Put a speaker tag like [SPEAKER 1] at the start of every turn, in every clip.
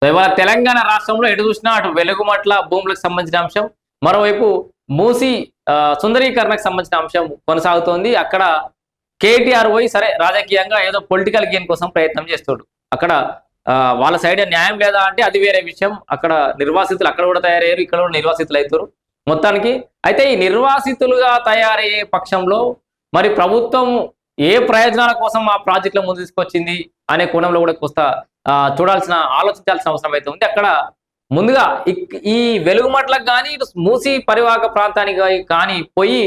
[SPEAKER 1] ఇవాళ తెలంగాణ రాష్ట్రంలో ఎటు చూసినా అటు వెలుగుమట్ల భూములకు సంబంధించిన అంశం, మరోవైపు మూసి సుందరీకరణకు సంబంధించిన అంశం కొనసాగుతోంది. అక్కడ కేటీఆర్ పోయి సరే రాజకీయంగా ఏదో పొలిటికల్ గెయిన్ కోసం ప్రయత్నం చేస్తాడు. అక్కడ వాళ్ళ సైడ్ న్యాయం లేదా అంటే అది వేరే విషయం. అక్కడ నిర్వాసితులు అక్కడ కూడా తయారయ్యారు, ఇక్కడ కూడా నిర్వాసితులు అవుతారు మొత్తానికి. అయితే ఈ నిర్వాసితులుగా తయారయ్యే పక్షంలో మరి ప్రభుత్వం ఏ ప్రయోజనాల కోసం ఆ ప్రాజెక్టుల ముందు తీసుకొచ్చింది అనే కోణంలో కూడా కొంత ఆలోచించాల్సిన అవసరం అయితే ఉంది. అక్కడ ముందుగా ఈ వెలుగుమట్లకు కానీ మూసి పరివాహక ప్రాంతానికి కానీ పోయి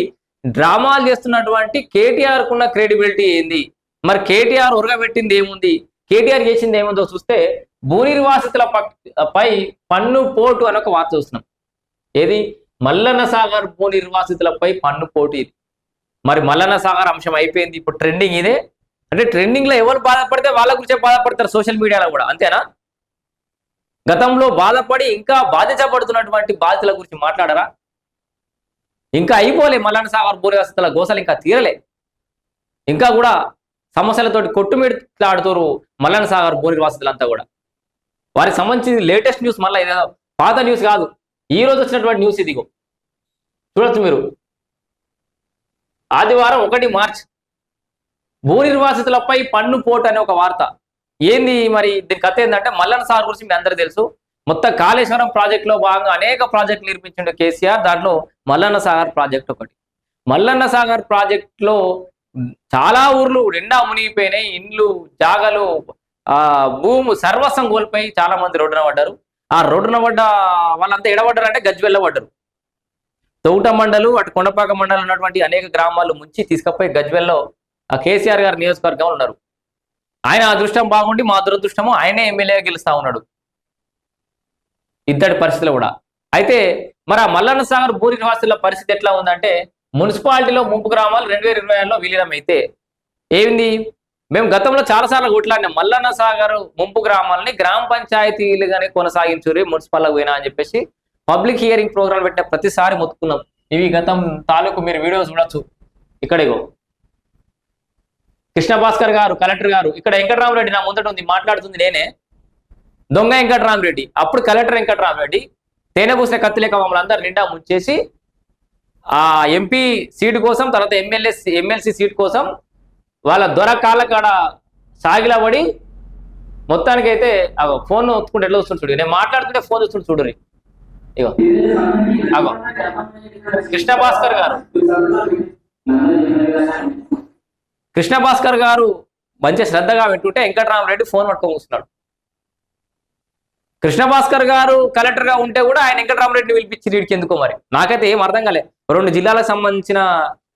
[SPEAKER 1] డ్రామాలు చేస్తున్నటువంటి కేటీఆర్ కున్న క్రెడిబిలిటీ ఏంది, మరి కేటీఆర్ ఉరగబెట్టింది ఏముంది, కేటీఆర్ చేసింది ఏముందో చూస్తే భూ నిర్వాసితుల పై పన్ను పోటు అని ఒక వార్త చూస్తున్నాం. ఏది మల్లన్న సాగర్ భూ నిర్వాసితులపై పన్ను పోటు. ఇది మరి మల్లన్న సాగర్ అంశం అయిపోయింది, ఇప్పుడు ట్రెండింగ్ ఇదే. అంటే ట్రెండింగ్ లో ఎవరు బాధపడితే వాళ్ళ గురించే బాధపడతారు సోషల్ మీడియాలో కూడా, అంతేనా? గతంలో బాధపడి ఇంకా బాధించబడుతున్నటువంటి బాధితుల గురించి మాట్లాడరా? ఇంకా అయిపోలే మల్లన్న సాగర్ భూ నిర్వాసితుల గోసలు ఇంకా తీరలే, ఇంకా కూడా సమస్యలతోటి కొట్టుమిట్లాడుతారు మల్లన్న సాగర్ భూ నిర్వాసితులంతా కూడా. వారికి సంబంధించి లేటెస్ట్ న్యూస్, మళ్ళీ ఇదేదో పాత న్యూస్ కాదు, ఈ రోజు వచ్చినటువంటి న్యూస్ ఇదిగో చూడొచ్చు మీరు. ఆదివారం 1 మార్చి భూ నిర్వాసితులపై పన్ను పోటు అనే ఒక వార్త. ఏంది మరి దీని కథ ఏంటంటే, మల్లన్న సాగర్ గురించి మీ అందరూ తెలుసు. మొత్తం కాళేశ్వరం ప్రాజెక్టులో భాగంగా అనేక ప్రాజెక్టులు నిర్మించిండు కేసీఆర్. దాంట్లో మల్లన్న సాగర్ ప్రాజెక్ట్ ఒకటి. మల్లన్న సాగర్ ప్రాజెక్టులో చాలా ఊర్లు నిండా మునిగిపోయినాయి, ఇండ్లు జాగలు భూము సర్వస్వం కోల్పోయి చాలా మంది రోడ్డున పడ్డారు. ఆ రోడ్డున పడ్డ వాళ్ళంతా ఎడబడ్డారు అంటే గజ్వెల్ల పడ్డారు. తౌట మండలు అటు కొండపాక మండలం ఉన్నటువంటి అనేక గ్రామాలు ముంచి తీసుకపోయి గజ్వెల్లో ఆ కేసీఆర్ గారి నియోజకవర్గంలో ఉన్నారు. ఆయన అదృష్టం బాగుండి మా దురదృష్టము ఆయనే ఎమ్మెల్యేగా గెలుస్తా ఉన్నాడు ఇద్దరి పరిస్థితులు కూడా. అయితే మరి ఆ మల్లన్న సాగర్ భూ నిర్వాసుల పరిస్థితి ఎట్లా ఉందంటే, మున్సిపాలిటీలో ముంపు గ్రామాలు 2026లో విలీనం అయితే ఏంది, మేము గతంలో చాలాసార్లు కొట్లాడినాం మల్లన్న సాగర్ ముంపు గ్రామాలని గ్రామ పంచాయతీలుగానే కొనసాగించురి మున్సిపల్కి పోయినా అని చెప్పేసి పబ్లిక్ హియరింగ్ ప్రోగ్రాం పెట్టిన ప్రతిసారి మొత్తుకున్నాం. ఇవి గతం తాలూకు మీరు వీడియో చూడొచ్చు. ఇక్కడేగో కృష్ణ భాస్కర్ గారు కలెక్టర్ గారు, ఇక్కడ వెంకటరామరెడ్డి నా ముందట ఉంది, మాట్లాడుతుంది నేనే, దొంగ వెంకటరామరెడ్డి. అప్పుడు కలెక్టర్ వెంకటరామరెడ్డి తేనె పూసిన కత్తిలేక మమ్మల్ని అందరు నిండా ముంచేసి ఆ ఎంపీ సీటు కోసం, తర్వాత ఎమ్మెల్సీ సీట్ కోసం వాళ్ళ దొర కాళ్ళ కాడ సాగిలబడి మొత్తానికైతే ఫోన్ ఒత్తుకుంటే ఎట్లా వస్తుంది చూడు, నేను మాట్లాడుతుంటే ఫోన్ వస్తుంది చూడురి. ఇగో అగో కృష్ణ భాస్కర్ గారు మంచి శ్రద్ధగా వింటుంటే వెంకటరామరెడ్డి ఫోన్ పట్టుకొని కూర్చున్నాడు. కృష్ణ భాస్కర్ గారు కలెక్టర్ గా ఉంటే కూడా ఆయన వెంకటరామరెడ్డిని పిలిపించి వీడికి ఎందుకో మరి నాకైతే ఏం అర్థం కాలే. 2 జిల్లాలకు సంబంధించిన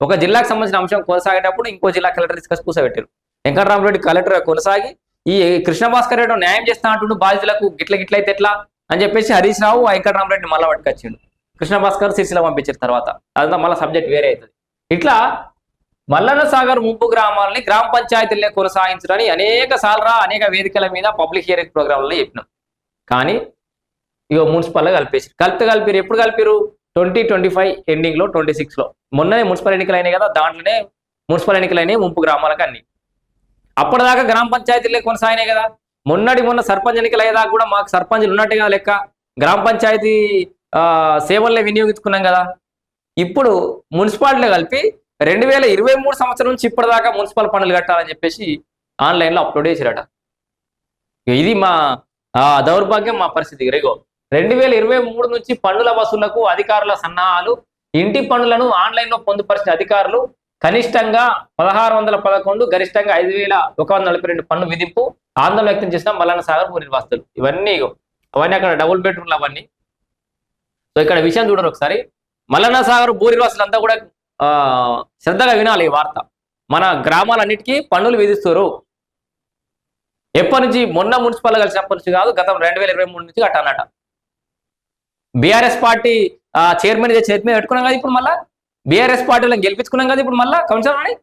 [SPEAKER 1] ఒక జిల్లాకు సంబంధించిన అంశం కొనసాగేటప్పుడు ఇంకో జిల్లా కలెక్టర్ తీసుకొచ్చి కూర్చోబెట్టారు. వెంకటరామరెడ్డి కలెక్టర్ కొనసాగి ఈ కృష్ణ భాస్కర్ రెడ్డి న్యాయం చేస్తా అంటుండు బాధితులకు గిట్లయితే ఎట్లా అని చెప్పేసి హరీష్ రావు వెంకటరామరెడ్డి మళ్ళా పట్టుకొచ్చిండు. కృష్ణ భాస్కర్ సిరిసిల్ల పంపించారు తర్వాత, అదంతా మళ్ళీ సబ్జెక్ట్ వేరే అవుతుంది. ఇట్లా మల్లన్న సాగర్ ముంపు గ్రామాలని గ్రామ పంచాయతీలనే కొనసాగించడానికి అనేక వేదికల మీద పబ్లిక్ హియరింగ్ ప్రోగ్రాంలలో చెప్పినాం. కానీ ఇక మున్సిపల్గా కలిపారు. ఎప్పుడు కలిపారు? 2025 ఎండింగ్ లో 26లో మొన్ననే మున్సిపల్ ఎన్నికలు అయినాయి కదా, దాంట్లోనే మున్సిపల్ ఎన్నికలు అయినాయి ముంపు గ్రామాలకు అన్ని. అప్పటిదాకా గ్రామ పంచాయతీలే కొనసాగినాయి కదా. మొన్న సర్పంచ్ ఎన్నికలు అయ్యేదాకా కూడా మాకు సర్పంచ్లు ఉన్నట్టుగా లెక్క గ్రామ పంచాయతీ సేవల్ని వినియోగించుకున్నాం కదా. ఇప్పుడు మున్సిపాలిటీలో కలిపి 2023 సంవత్సరం నుంచి ఇప్పటిదాకా మున్సిపల్ పనులు కట్టాలని చెప్పేసి ఆన్లైన్లో అప్లోడ్ చేసిరట. ఇది మా దౌర్భాగ్యం, మా పరిస్థితి. రేగో 2023 నుంచి పన్నుల వసూళ్లకు అధికారుల సన్నాహాలు. ఇంటి పన్నులను ఆన్లైన్లో పొందుపరిచిన అధికారులు కనిష్టంగా 1611, గరిష్టంగా 5142 పన్ను విధింపు ఆందోళన వ్యక్తం చేసిన మల్లన్న సాగర్ భూ నిర్వాసితులు. అవన్నీ అక్కడ డబుల్ బెడ్రూమ్లు అవన్నీ. సో ఇక్కడ విషయం చూడరు ఒకసారి. మల్లన్న సాగర్ భూ నిర్వాసులంతా కూడా శ్రద్ధగా వినాలి ఈ వార్త. మన గ్రామాలన్నిటికీ పన్నులు విధిస్తారు. ఎప్పటి నుంచి? మొన్న మున్సిపల్ కలిసినప్పటి నుంచి కాదు, గతం 2023 నుంచి కట్టాలన్నట. బీఆర్ఎస్ పార్టీ చైర్మన్ చేతి మీద పెట్టుకున్నాం కదా, ఇప్పుడు మళ్ళా బీఆర్ఎస్ పార్టీలో గెలిపించుకున్నాం కదా, ఇప్పుడు మళ్ళా కౌన్సిలర్ అని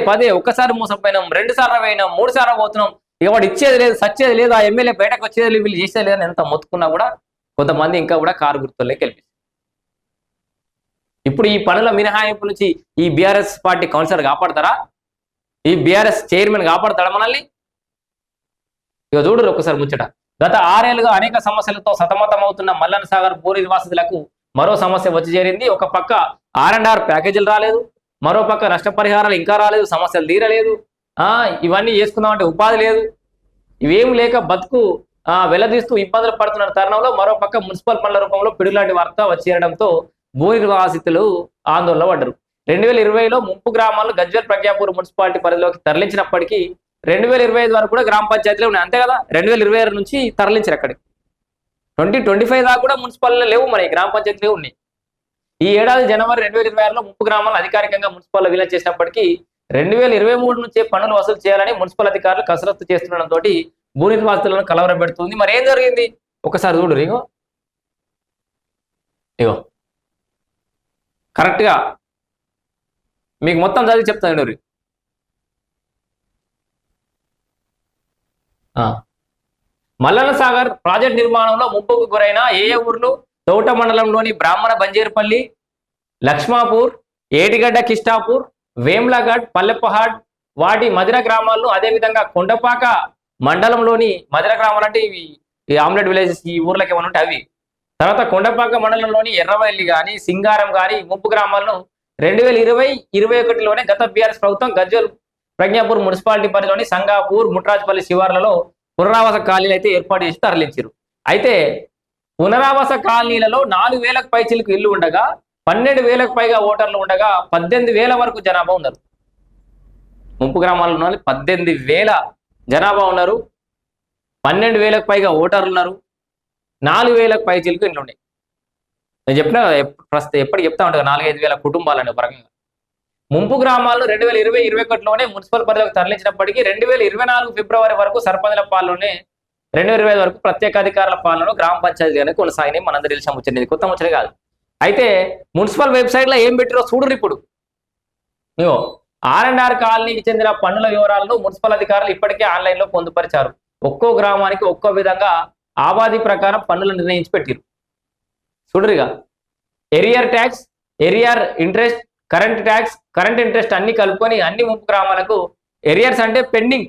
[SPEAKER 1] పదే ఒక్కసారి మోసపోయినాం, 2 సార్లు పోయినాం, 3 సార్లు పోతున్నాం. ఇక వాడు ఇచ్చేది లేదు, సచ్చేది లేదు, ఆ ఎమ్మెల్యే బయటకు వచ్చేది లేదు, వీళ్ళు చేసేది లేదని ఎంత మొత్తుకున్నా కూడా కొంతమంది ఇంకా కూడా కారు గుర్తులే గెలిపిస్తారు. ఇప్పుడు ఈ పనుల మినహాయింపు నుంచి ఈ బీఆర్ఎస్ పార్టీ కౌన్సిలర్ కాపాడతారా? ఈ బీఆర్ఎస్ చైర్మన్ కాపాడతాడా మనల్ని? ఇక చూడరు ఒక్కసారి ముచ్చట. గత 6 ఏళ్లుగా అనేక సమస్యలతో సతమతమవుతున్న మల్లన్న సాగర్ భూ నిర్వాసితులకు మరో సమస్య వచ్చి చేరింది. ఒక పక్క R&R ప్యాకేజీలు రాలేదు, మరో పక్క నష్టపరిహారాలు ఇంకా రాలేదు, సమస్యలు తీరలేదు. ఇవన్నీ చేసుకుందామంటే ఉపాధి లేదు. ఇవేం లేక బతుకు వెల్లదీస్తూ ఇబ్బందులు పడుతున్న తరుణంలో మరో పక్క మున్సిపల్ పనుల రూపంలో పిడులాంటి వార్త వచ్చేయడంతో భూ నిర్వాసితులు ఆందోళన పడ్డారు. 2020లో ముంపు గ్రామాలను గజ్వేల్ ప్రజ్ఞాపూర్ మున్సిపాలిటీ పరిధిలోకి తరలించినప్పటికీ 2025 వరకు కూడా గ్రామ పంచాయతీలు ఉన్నాయి, అంతే కదా. 2026 నుంచి తరలించారు అక్కడికి. 2025 దాకా కూడా మున్సిపాలిటీలు లేవు, మరి గ్రామ పంచాయతీలు ఉన్నాయి. ఈ ఏడాది జనవరి 2026లో ముంపు గ్రామాలను అధికారికంగా మున్సిపల్ విలీనం చేసినప్పటికీ 2023 నుంచే పన్నులు వసూలు చేయాలని మున్సిపల్ అధికారులు కసరత్తు చేస్తుండడంతో భూ నిర్వాసితులను కలవరపెడుతుంది. మరి ఏం జరిగింది ఒకసారి చూడు. ఇగో కరెక్ట్గా మీకు మొత్తం చదివి చెప్తాను. మల్లన్న సాగర్ ప్రాజెక్ట్ నిర్మాణంలో ముంపుకు గురైన ఏ ఊర్లు? తోట మండలంలోని బ్రాహ్మణ బంజేరుపల్లి, లక్ష్మాపూర్, ఏటిగడ్డ, కిష్టాపూర్, వేమ్లగఢ్, పల్లెపహాడ్ వాటి మధిర గ్రామాల్లో, అదేవిధంగా కొండపాక మండలంలోని మధిర గ్రామాలు అంటే ఇవి ఈ ఆమ్లెట్ విలేజెస్, ఈ ఊర్లకి ఏమైనా ఉంటే అవి. తర్వాత కొండపాక మండలంలోని ఎర్రవల్లి కానీ సింగారం కానీ ముంపు గ్రామాలను 2020-21లోనే గత బీఆర్ఎస్ ప్రభుత్వం గజ్వేల్ ప్రజ్ఞాపూర్ మున్సిపాలిటీ పరిధిలోని సంగాపూర్, ముట్రాజ్పల్లి శివార్లలో పునరావాస కాలనీలు అయితే ఏర్పాటు చేసి తరలించారు. అయితే పునరావాస కాలనీలలో 4,000కు పైచిలకు ఇల్లు ఉండగా 12,000కు పైగా ఓటర్లు ఉండగా 18,000 వరకు జనాభా ఉన్నారు. ముంపు గ్రామాల్లో 18,000 జనాభా ఉన్నారు, 12,000కు పైగా ఓటర్లు ఉన్నారు, 4,000కు పైచిలకు ఇల్లు ఉన్నాయి. నేను చెప్పినా ప్రస్తుతం ఎప్పటికి చెప్తా ఉంటాను 4-5 వేల కుటుంబాలని పరంగా. ముంపు గ్రామాలను 2020-21లోనే మున్సిపల్ పరిధిలోకి తరలించినప్పటికీ 2024 ఫిబ్రవరి వరకు సర్పంచుల పాలనలోనే 2025 వరకు ప్రత్యేక అధికారుల పాలనలో గ్రామ పంచాయతీగానే కొనసాగినాయి. మనందరూ తెలిసిన ముచ్చట, కొత్త ముచ్చట కాదు. అయితే మున్సిపల్ వెబ్సైట్లో ఏం పెట్టిరో చూడరు. ఇప్పుడు R&R కాలనీకి చెందిన పన్నుల వివరాలను మున్సిపల్ అధికారులు ఇప్పటికే ఆన్లైన్లో పొందుపరిచారు. ఒక్కో గ్రామానికి ఒక్కో విధంగా ఆబాది ప్రకారం పన్నులు నిర్ణయించి పెట్టిరు. చూడరుగా arrear tax, arrear interest, current tax, current interest అన్ని కలుపుకొని అన్ని ముంపు గ్రామాలకు ఏరియర్స్ అంటే పెండింగ్.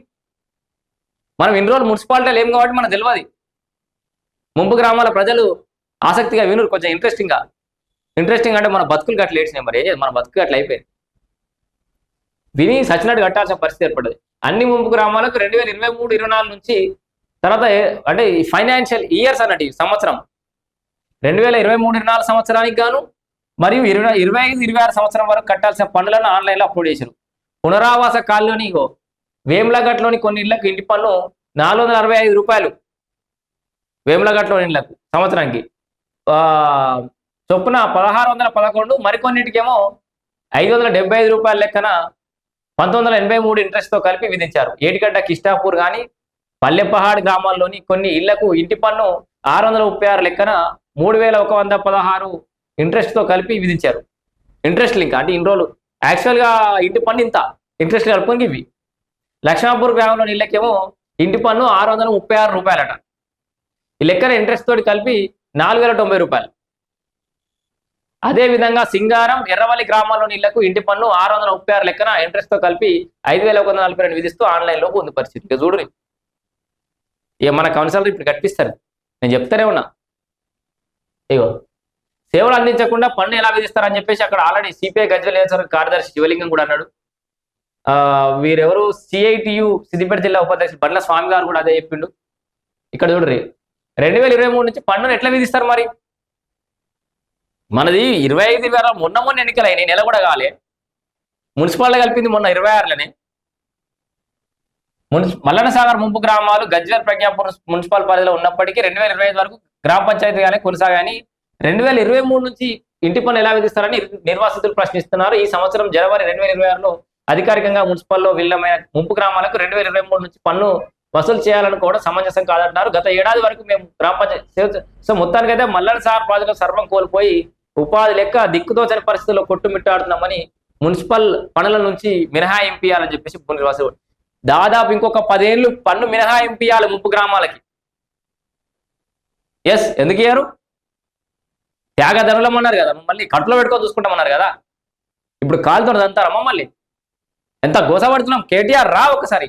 [SPEAKER 1] మనం ఇన్ని రోజులు మున్సిపాలిటీలు ఏం కాబట్టి మనకు తెలియదు. ముంపు గ్రామాల ప్రజలు ఆసక్తిగా వినురు, కొంచెం ఇంట్రెస్టింగ్ అంటే మన బతుకులు గట్ల ఏడ్చినాయి. మరి ఏం చేయాలి, మన బతుకు గట్ల అయిపోయింది. విని సచ్చినట్టు కట్టాల్సిన పరిస్థితి ఏర్పడ్డది. అన్ని ముంపు గ్రామాలకు 2023-24 నుంచి తర్వాత అంటే ఈ ఫైనాన్షియల్ ఇయర్స్ అన్నట్టు ఈ సంవత్సరం 2023-24 సంవత్సరానికి గాను మరియు 2025-26 సంవత్సరం వరకు కట్టాల్సిన పన్నులను ఆన్లైన్లో అప్లోడ్ చేశారు. పునరావాస కాలనీ వేములగట్లోని కొన్ని ఇళ్లకు ఇంటి పన్ను 465 రూపాయలు. వేములగట్లోని ఇళ్లకు సంవత్సరానికి చొప్పున 1611, మరికొన్నిటికేమో 575 రూపాయల లెక్కన 1983 ఇంట్రెస్ట్తో కలిపి విధించారు. ఏటిగడ్డ, కిష్టాపూర్ కానీ పల్లెపహాడ్ గ్రామాల్లోని కొన్ని ఇళ్లకు ఇంటి పన్ను 636 లెక్కన 3116 ఇంట్రెస్ట్తో కలిపి విధించారు. ఇంట్రెస్ట్ లింక్ అంటే ఇన్ని రోజులు యాక్చువల్గా ఇంటి పన్ను ఇంత ఇంట్రెస్ట్ కలుపుకొని ఇవి. లక్ష్మాపూర్ గ్రామంలోని ఇళ్ళకేమో ఇంటి పన్ను 636 రూపాయలట. ఈ లెక్కన ఇంట్రెస్ట్ తోటి కలిపి 4,090 రూపాయలు. అదేవిధంగా సింగారం, ఎర్రవల్లి గ్రామాల్లోని ఇళ్లకు ఇంటి పన్ను 636 లెక్కన ఇంట్రెస్ట్తో కలిపి 5,142 విధిస్తూ ఆన్లైన్లో పొందుపరిచింది. ఇక చూడు, ఇక మన కౌన్సిలర్ ఇప్పుడు కట్టిస్తారు. నేను చెప్తానే ఉన్నా. ఇగో సేవలు అందించకుండా పన్ను ఎలా విధిస్తారని చెప్పేసి అక్కడ ఆల్రెడీ సిపిఐ గజ్వేల్ నియోజకవర్గ కార్యదర్శి శివలింగం కూడా అన్నాడు. వీరెవరు CITU సిద్దిపేట జిల్లా ఉపాధ్యక్షుడు బండ్ల స్వామి గారు కూడా అదే చెప్పిండు. ఇక్కడ చూడరు 2023 నుంచి పన్నును ఎట్లా విధిస్తారు? మరి మనది 25 మొన్న ఎన్నికలైనాయి, నెల కూడా కాలే. మున్సిపాలిటీ కలిపింది మొన్న 26లోనే. మల్లన్న సాగర్ ముంపు గ్రామాలు గజ్వేల్ ప్రజ్ఞాపూర్ మున్సిపల్ పరిధిలో ఉన్నప్పటికీ 2025 వరకు గ్రామ పంచాయతీగానే కొనసాగాని 2023 నుంచి ఇంటి పన్ను ఎలా విధిస్తారని నిర్వాసితులు ప్రశ్నిస్తున్నారు. ఈ సంవత్సరం జనవరి 2026లో అధికారికంగా మున్సిపల్లో విలీనమైన ముంపు గ్రామాలకు 2023 నుంచి పన్ను వసూలు చేయాలనుకోవడం సమంజసం కాదంటున్నారు. గత ఏడాది వరకు మేము గ్రామ పంచాయతీ సో మొత్తానికైతే మల్లన్న సాగర్ ప్రాజెక్టులో సర్వం కోల్పోయి ఉపాధి లెక్క దిక్కుతోచని పరిస్థితుల్లో కొట్టుమిట్టాడుతున్నామని మున్సిపల్ పనుల నుంచి మినహాయింపు ఇవ్వాలని చెప్పేసి భూ నిర్వాసులు దాదాపు ఇంకొక 10 ఏళ్ళు పన్ను మినహాయింపు ఇవ్వాలి ముంపు గ్రామాలకి. ఎస్, ఎందుకు ఇయ్యారు? త్యాగధనులం అన్నారు కదా, మళ్ళీ కట్టులో పెట్టుకొని చూసుకుంటామన్నారు కదా. ఇప్పుడు కాలుతో అంటారమ్మ మళ్ళీ ఎంత గోసపడుతున్నాం. కేటీఆర్ రా ఒకసారి,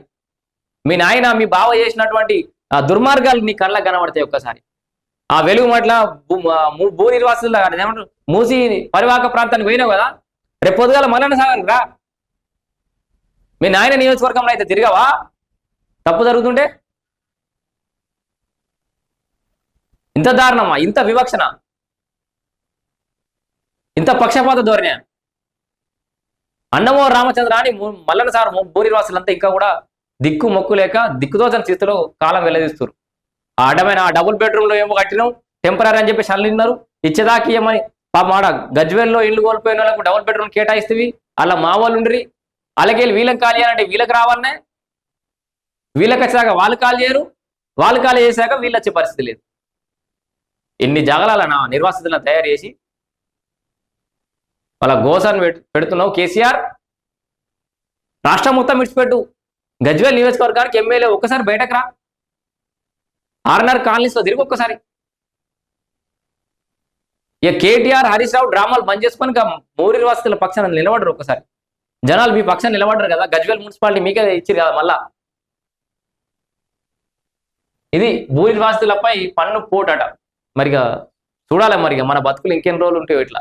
[SPEAKER 1] మీ నాయన మీ బావ చేసినటువంటి ఆ దుర్మార్గాలు నీ కళ్ళకు కనబడతాయి ఒక్కసారి. ఆ వెలుగు మట్ల భూ నిర్వాసులు ఏమంటారు మూసి పరివాహక ప్రాంతానికి పోయినావు కదా, రేపు పొద్దుగాల మల్లన్న సాగర్ రా. మీ నాయన నియోజకవర్గంలో అయితే తిరగవా తప్పు జరుగుతుంటే? ఇంత దారుణమా, ఇంత వివక్షణ, ఇంత పక్షపాత ధోరణి? అన్నమో రామచంద్ర అని మల్లన్న సార్ భూ నిర్వాసులంతా ఇంకా కూడా దిక్కు మొక్కు లేక దిక్కుదోచని స్థితిలో కాలం వెల్లదీస్తారు. ఆ అడ్డమైన ఆ డబుల్ బెడ్రూమ్లో ఏమో కట్టినాం టెంపరీ అని చెప్పి అల్లిన్నారు, ఇచ్చేదాకా ఇయ్యమని మాట గజ్వేల్లో ఇల్లు కోల్పోయిన వాళ్ళకు డబుల్ బెడ్రూమ్ కేటాయిస్తేవి, అలా మా వాళ్ళు ఉండ్రి, అలాగేళ్ళు వీళ్ళకి ఖాళీ చేయాలంటే వీళ్ళకి రావాలనే, వీళ్ళకి వచ్చాక వాళ్ళు ఖాళీ చేయరు, వాళ్ళు ఖాళీ చేశాక వీళ్ళు వచ్చే పరిస్థితి లేదు. ఎన్ని జాగాల నా నిర్వాసితులను తయారు చేసి వాళ్ళ గోసాన్ని పెడుతున్నావు కేసీఆర్. రాష్ట్రం మొత్తం విడిచిపెట్టు, గజ్వేల్ నియోజకవర్గానికి ఎమ్మెల్యే ఒక్కసారి బయటకు రా, ఆర్ఎన్ఆర్ కాలనీస్లో తిరిగి ఒక్కసారి. ఇక కేటీఆర్ హరీష్ రావు డ్రామాలు బంద్ చేసుకొని మూరి నిర్వాసితుల పక్షాన నిలబడరు. ఒక్కసారి జనాలు మీ పక్షాన్ని నిలబడరు కదా, గజ్వేల్ మున్సిపాలిటీ మీకే ఇచ్చారు కదా. మళ్ళా ఇది భూ నిర్వాసితులపై పన్ను పోటట. మరిగా చూడాలి, మరిగా మన బతుకులు ఇంకెన్ని రోజులు ఉంటాయో ఇట్లా.